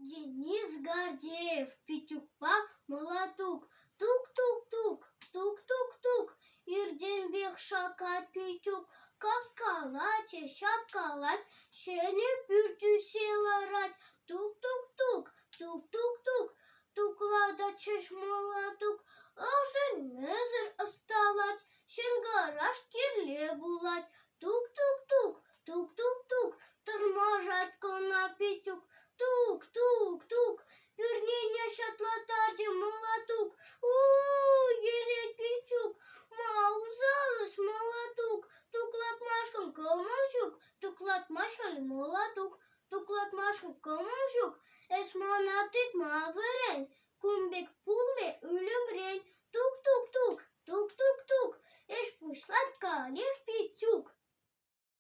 Денис Гордеев, Петюкпа молотук. Тук-тук-тук, тук-тук-тук. Ирденбек шака Петюк. Каскалать, шапкалать, шене пürtüселарать. Тук-тук-тук, тук-тук-тук. Туклада чеш молотук. Ошен мезір ысталать. Шен гараж кирле булать. Тук-тук-тук, тук-тук-тук. Тормажать кона Петюк. Тук-тук-тук. Пürнене шатлатарчы молотук. Ерет Петюк. Маузалыс молотук. Туклатмашкам кымылжук. Туклатмашкам молотук. Туклатмашкам кымылжук. Эсманатык маверен. Кумбек пулме үлümрен. Тук-тук-тук. Тук-тук-тук. Эш пушлат калих